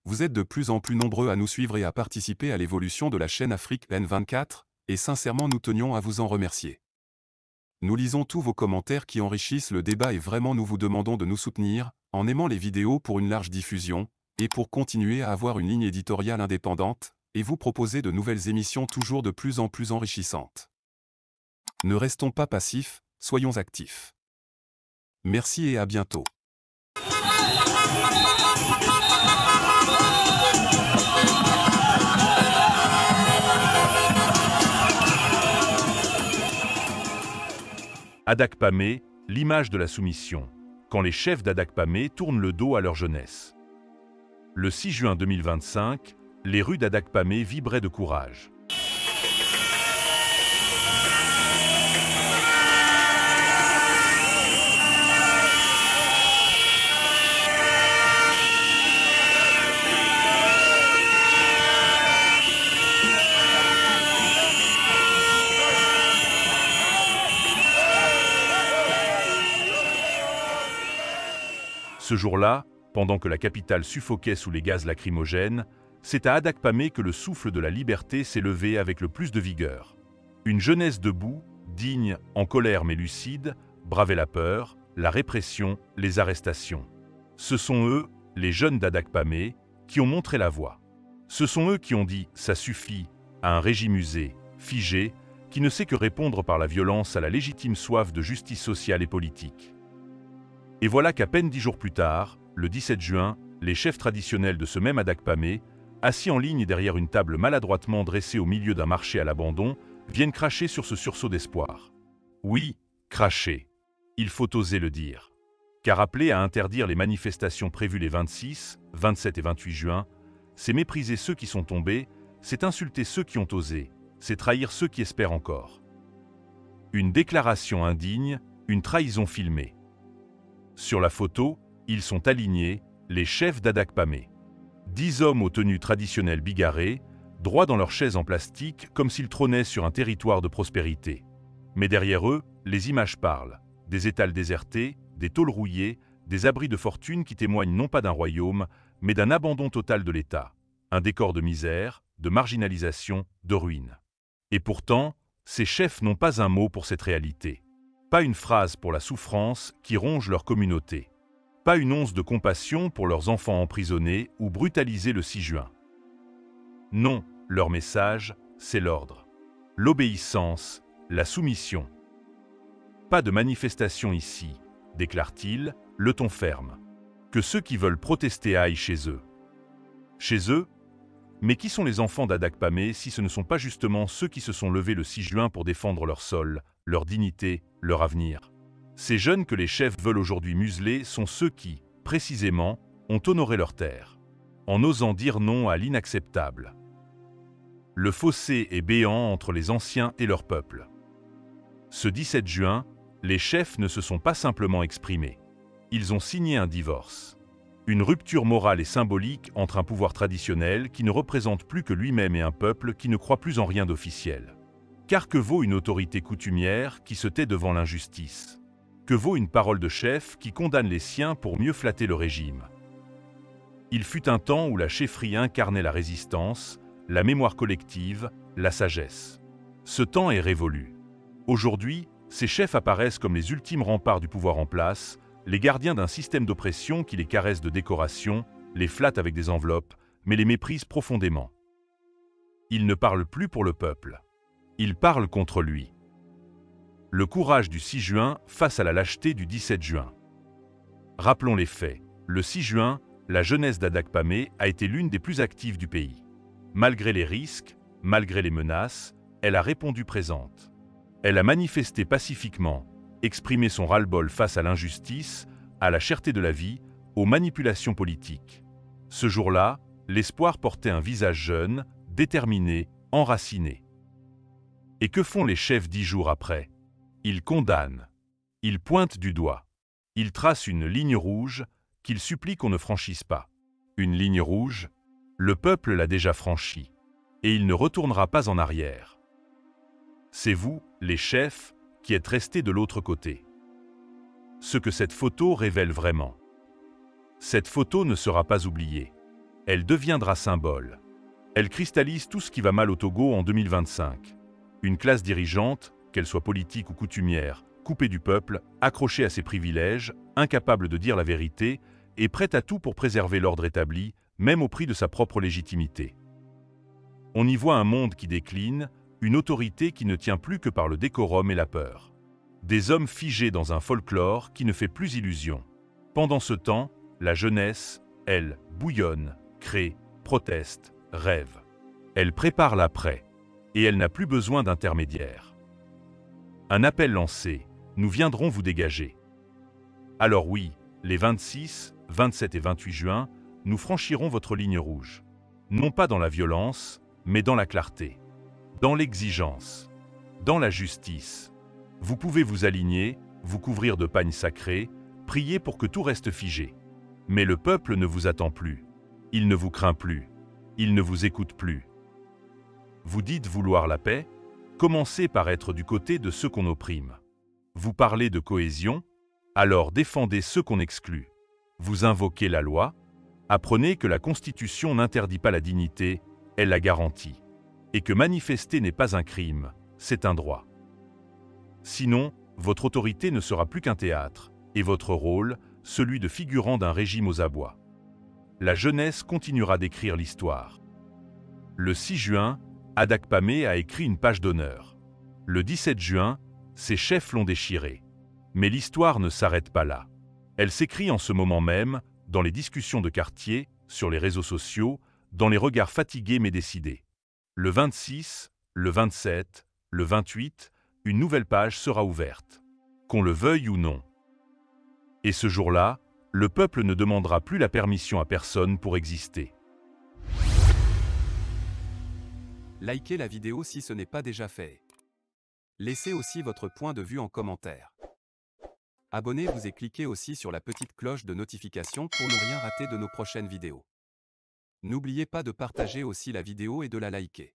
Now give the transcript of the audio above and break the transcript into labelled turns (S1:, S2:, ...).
S1: Vous êtes de plus en plus nombreux à nous suivre et à participer à l'évolution de la chaîne Afrique N24, et sincèrement nous tenions à vous en remercier. Nous lisons tous vos commentaires qui enrichissent le débat et vraiment nous vous demandons de nous soutenir, en aimant les vidéos pour une large diffusion, et pour continuer à avoir une ligne éditoriale indépendante, et vous proposer de nouvelles émissions toujours de plus en plus enrichissantes. Ne restons pas passifs, soyons actifs. Merci et à bientôt.
S2: Adakpamé, l'image de la soumission, quand les chefs d'Adakpamé tournent le dos à leur jeunesse. Le 6 juin 2025, les rues d'Adakpamé vibraient de courage. Ce jour-là, pendant que la capitale suffoquait sous les gaz lacrymogènes, c'est à Adakpamé que le souffle de la liberté s'est levé avec le plus de vigueur. Une jeunesse debout, digne, en colère mais lucide, bravait la peur, la répression, les arrestations. Ce sont eux, les jeunes d'Adakpamé, qui ont montré la voie. Ce sont eux qui ont dit « ça suffit » à un régime usé, figé, qui ne sait que répondre par la violence à la légitime soif de justice sociale et politique. Et voilà qu'à peine 10 jours plus tard, le 17 juin, les chefs traditionnels de ce même Adakpamé, assis en ligne derrière une table maladroitement dressée au milieu d'un marché à l'abandon, viennent cracher sur ce sursaut d'espoir. Oui, cracher. Il faut oser le dire. Car appeler à interdire les manifestations prévues les 26, 27 et 28 juin, c'est mépriser ceux qui sont tombés, c'est insulter ceux qui ont osé, c'est trahir ceux qui espèrent encore. Une déclaration indigne, une trahison filmée. Sur la photo, ils sont alignés, les chefs d'Adakpamé. 10 hommes aux tenues traditionnelles bigarrées, droits dans leurs chaises en plastique comme s'ils trônaient sur un territoire de prospérité. Mais derrière eux, les images parlent. Des étals désertés, des tôles rouillées, des abris de fortune qui témoignent non pas d'un royaume, mais d'un abandon total de l'État. Un décor de misère, de marginalisation, de ruine. Et pourtant, ces chefs n'ont pas un mot pour cette réalité. Pas une phrase pour la souffrance qui ronge leur communauté. Pas une once de compassion pour leurs enfants emprisonnés ou brutalisés le 6 juin. Non, leur message, c'est l'ordre. L'obéissance, la soumission. Pas de manifestation ici, déclare-t-il, le ton ferme. Que ceux qui veulent protester aillent chez eux. Chez eux? Mais qui sont les enfants d'Adakpamé si ce ne sont pas justement ceux qui se sont levés le 6 juin pour défendre leur sol, leur dignité, leur avenir? Ces jeunes que les chefs veulent aujourd'hui museler sont ceux qui, précisément, ont honoré leur terre, en osant dire non à l'inacceptable. Le fossé est béant entre les anciens et leur peuple. Ce 17 juin, les chefs ne se sont pas simplement exprimés. Ils ont signé un divorce. Une rupture morale et symbolique entre un pouvoir traditionnel qui ne représente plus que lui-même et un peuple qui ne croit plus en rien d'officiel. Car que vaut une autorité coutumière qui se tait devant l'injustice? Que vaut une parole de chef qui condamne les siens pour mieux flatter le régime? Il fut un temps où la chefferie incarnait la résistance, la mémoire collective, la sagesse. Ce temps est révolu. Aujourd'hui, ces chefs apparaissent comme les ultimes remparts du pouvoir en place, les gardiens d'un système d'oppression qui les caresse de décoration, les flatte avec des enveloppes, mais les méprise profondément. Ils ne parlent plus pour le peuple. Ils parlent contre lui. Le courage du 6 juin face à la lâcheté du 17 juin. Rappelons les faits. Le 6 juin, la jeunesse d'Adakpamé a été l'une des plus actives du pays. Malgré les risques, malgré les menaces, elle a répondu présente. Elle a manifesté pacifiquement, exprimé son ras-le-bol face à l'injustice, à la cherté de la vie, aux manipulations politiques. Ce jour-là, l'espoir portait un visage jeune, déterminé, enraciné. Et que font les chefs 10 jours après? Ils condamnent. Ils pointent du doigt. Ils tracent une ligne rouge qu'ils supplient qu'on ne franchisse pas. Une ligne rouge, le peuple l'a déjà franchie. Et il ne retournera pas en arrière. C'est vous, les chefs, qui êtes restés de l'autre côté. Ce que cette photo révèle vraiment. Cette photo ne sera pas oubliée. Elle deviendra symbole. Elle cristallise tout ce qui va mal au Togo en 2025. Une classe dirigeante, qu'elle soit politique ou coutumière, coupée du peuple, accrochée à ses privilèges, incapable de dire la vérité et prête à tout pour préserver l'ordre établi, même au prix de sa propre légitimité. On y voit un monde qui décline, une autorité qui ne tient plus que par le décorum et la peur. Des hommes figés dans un folklore qui ne fait plus illusion. Pendant ce temps, la jeunesse, elle, bouillonne, crée, proteste, rêve. Elle prépare l'après, et elle n'a plus besoin d'intermédiaires. Un appel lancé, nous viendrons vous dégager. Alors oui, les 26, 27 et 28 juin, nous franchirons votre ligne rouge. Non pas dans la violence, mais dans la clarté, dans l'exigence, dans la justice. Vous pouvez vous aligner, vous couvrir de pagnes sacrés, prier pour que tout reste figé. Mais le peuple ne vous attend plus. Il ne vous craint plus. Il ne vous écoute plus. Vous dites vouloir la paix? Commencez par être du côté de ceux qu'on opprime. Vous parlez de cohésion? Alors défendez ceux qu'on exclut. Vous invoquez la loi? Apprenez que la Constitution n'interdit pas la dignité, elle la garantit. Et que manifester n'est pas un crime, c'est un droit. Sinon, votre autorité ne sera plus qu'un théâtre, et votre rôle, celui de figurant d'un régime aux abois. La jeunesse continuera d'écrire l'histoire. Le 6 juin, Adakpamé a écrit une page d'honneur. Le 17 juin, ses chefs l'ont déchirée. Mais l'histoire ne s'arrête pas là. Elle s'écrit en ce moment même, dans les discussions de quartier, sur les réseaux sociaux, dans les regards fatigués mais décidés. Le 26, le 27, le 28, une nouvelle page sera ouverte. Qu'on le veuille ou non. Et ce jour-là, le peuple ne demandera plus la permission à personne pour exister.
S1: Likez la vidéo si ce n'est pas déjà fait. Laissez aussi votre point de vue en commentaire. Abonnez-vous et cliquez aussi sur la petite cloche de notification pour ne rien rater de nos prochaines vidéos. N'oubliez pas de partager aussi la vidéo et de la liker.